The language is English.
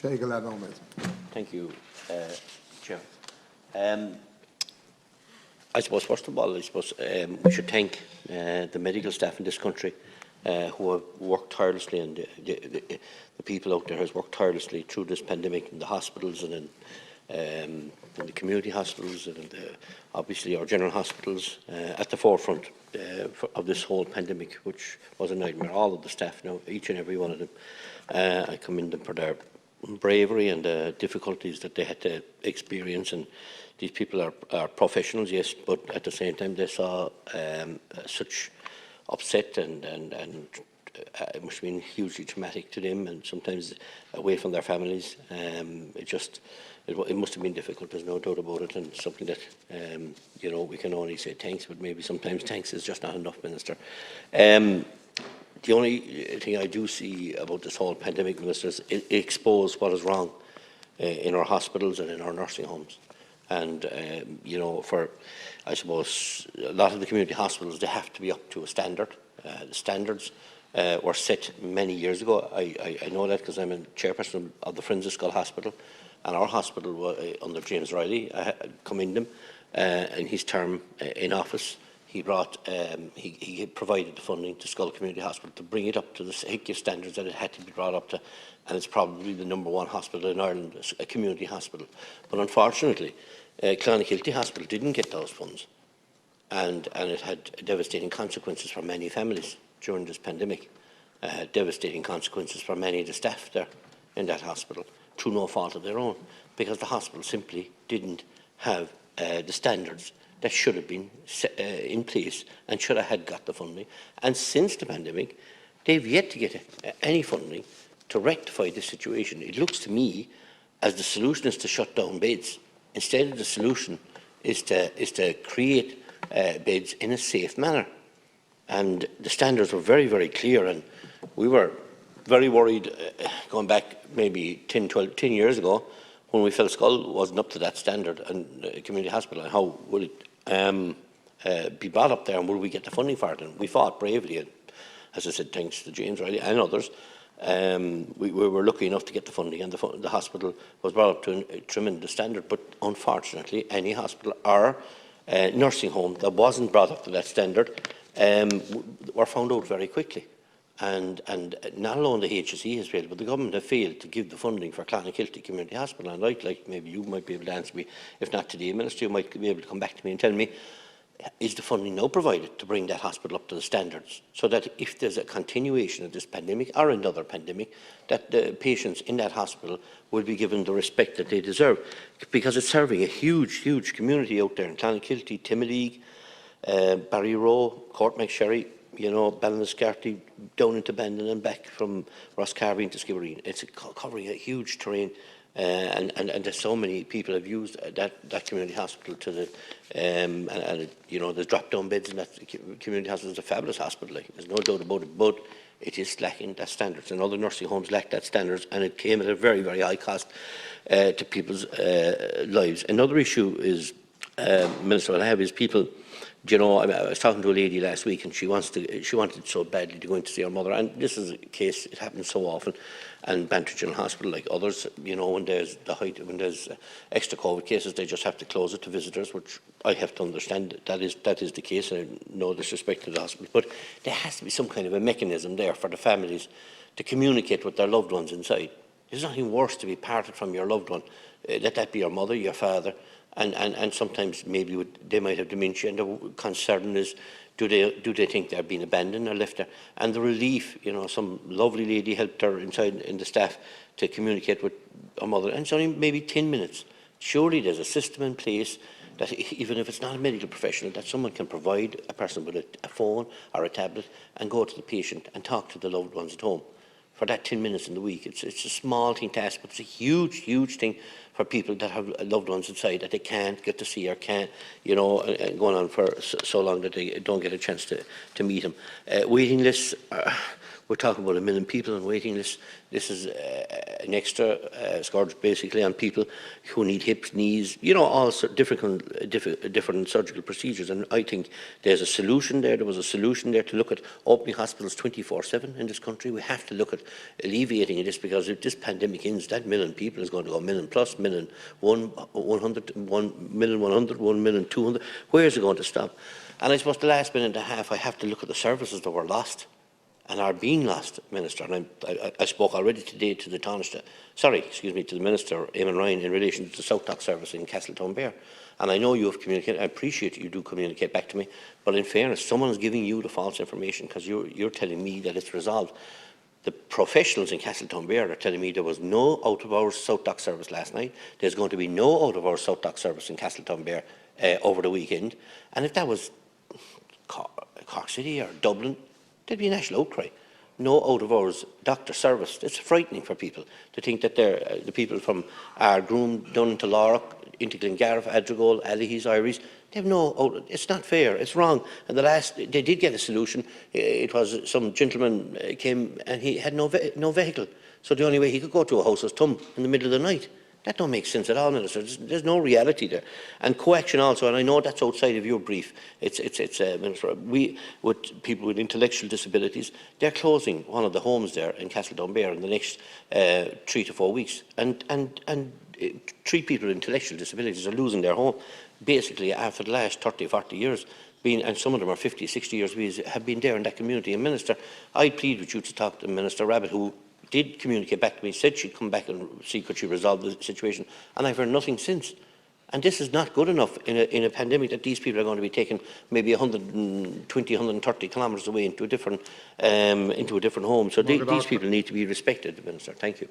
Thank you, Chair. I suppose, first of all, we should thank the medical staff in this country who have worked tirelessly, and the people out there who have worked tirelessly through this pandemic in the hospitals and in the community hospitals and obviously our general hospitals at the forefront of this whole pandemic, which was a nightmare. All of the staff now, each and every one of them, I commend them for their bravery and the difficulties that they had to experience. And these people are professionals, yes, but at the same time they saw such upset and it must have been hugely traumatic to them, and sometimes away from their families. It must have been difficult, there's no doubt about it, and something that you know, we can only say thanks, but maybe sometimes thanks is just not enough, Minister. The only thing I do see about this whole pandemic, Minister, is it exposed what is wrong in our hospitals and in our nursing homes. And you know, I suppose a lot of the community hospitals, they have to be up to a standard. The standards were set many years ago. I know that because I'm a chairperson of the Friends of Skull Hospital, and our hospital was under James Riley. I commend him in his term in office. He provided the funding to Skull Community Hospital to bring it up to the HICA standards that it had to be brought up to, and it's probably the #1 hospital in Ireland, a community hospital. But unfortunately, Clonakilty Hospital didn't get those funds, and it had devastating consequences for many families during this pandemic. Devastating consequences for many of the staff there in that hospital, through no fault of their own, because the hospital simply didn't have the standards that should have been in place and should have had got the funding. And since the pandemic, they've yet to get any funding to rectify this situation. It looks to me as the solution is to shut down beds. Instead, the solution is to create beds in a safe manner. And the standards were very, very clear, and we were very worried going back maybe 10 years ago when we felt Skull wasn't up to that standard, and community hospital, and how will it be brought up there, and will we get the funding for it? And we fought bravely, and as I said, thanks to James Riley and others, we were lucky enough to get the funding, and the hospital was brought up to a tremendous standard. But unfortunately, any hospital or nursing home that wasn't brought up to that standard were found out very quickly. And not alone the HSE has failed, but the government have failed to give the funding for Clonakilty Community Hospital. And I'd like, maybe you might be able to answer me, if not today, Minister, you might be able to come back to me and tell me, is the funding now provided to bring that hospital up to the standards, so that if there's a continuation of this pandemic or another pandemic, that the patients in that hospital will be given the respect that they deserve? Because it's serving a huge, huge community out there in Clonakilty, Timoleague, Barryroe, Courtmacsherry, you know, Ballinascarty, down into Bandon and back from Rosscarbery into Skibbereen. It's covering a huge terrain, and there's so many people have used that community hospital to the and you know, there's drop-down beds in that community hospital. It's a fabulous hospital, like, there's no doubt about it, but it is lacking that standards, and other nursing homes lack that standards, and it came at a very, very high cost to people's lives. Another issue is, Minister, what I have is people. You know, I was talking to a lady last week, and she wanted so badly to go in to see her mother. And this is a case; it happens so often. And Bantry General Hospital, like others, you know, when there's extra COVID cases, they just have to close it to visitors, which I have to understand. That is the case, and no disrespect to the hospital, but there has to be some kind of a mechanism there for the families to communicate with their loved ones inside. There's nothing worse to be parted from your loved one. Let that be your mother, your father. And sometimes maybe they might have dementia, and the concern is, do they think they're being abandoned or left there? And the relief, you know, some lovely lady helped her inside in the staff to communicate with her mother, and it's only maybe 10 minutes. Surely there's a system in place that, even if it's not a medical professional, that someone can provide a person with a phone or a tablet and go to the patient and talk to the loved ones at home for that 10 minutes in the week. It's a small thing to ask, but it's a huge, huge thing for people that have loved ones inside that they can't get to see or can't, you know, and going on for so long that they don't get a chance to meet them. Waiting lists we're talking about 1 million people on waiting lists. This is an extra scourge basically on people who need hips, knees, you know, all different surgical procedures. And I think there's a solution there. There was a solution there to look at opening hospitals 24/7 in this country. We have to look at alleviating this, because if this pandemic ends, that 1 million people is going to go 1 million plus, 1,100,000, Where is it going to stop? And I suppose the last minute and a half, I have to look at the services that were lost and are being lost, Minister. And I spoke already today to the to the Minister, Eamon Ryan, in relation to the South Dock service in Castletownbere. And I know you have communicated. I appreciate you do communicate back to me. But in fairness, someone is giving you the false information, because you're telling me that it's resolved. The professionals in Castletownbere are telling me there was no out-of-hours South Dock service last night. There's going to be no out-of-hours South Dock service in Castletownbere over the weekend. And if that was Cork City or Dublin, there'd be a national outcry. No out-of-hours doctor service. It's frightening for people to think that the people from Ardgroom down into Lorrock, into Glengarriff, Adrigole, Allihies, Irish, they have no. It's not fair. It's wrong. And they did get a solution. It was some gentleman came and he had no vehicle, so the only way he could go to a house was Tum in the middle of the night. That don't make sense at all, Minister. There's no reality there. And coaction also, and I know that's outside of your brief. It's Minister. We, with people with intellectual disabilities, they're closing one of the homes there in Castletownbere in the next 3 to 4 weeks, and 3 people with intellectual disabilities are losing their home, basically after the last 30, 40 years. And some of them are 50, 60 years of age, have been there in that community. And Minister, I plead with you to talk to Minister Rabbitte, who did communicate back to me, said she'd come back and see could she resolve the situation, and I've heard nothing since. And this is not good enough in a pandemic, that these people are going to be taken maybe 120, 130 kilometres away into a different home. So these people need to be respected, Minister. Thank you.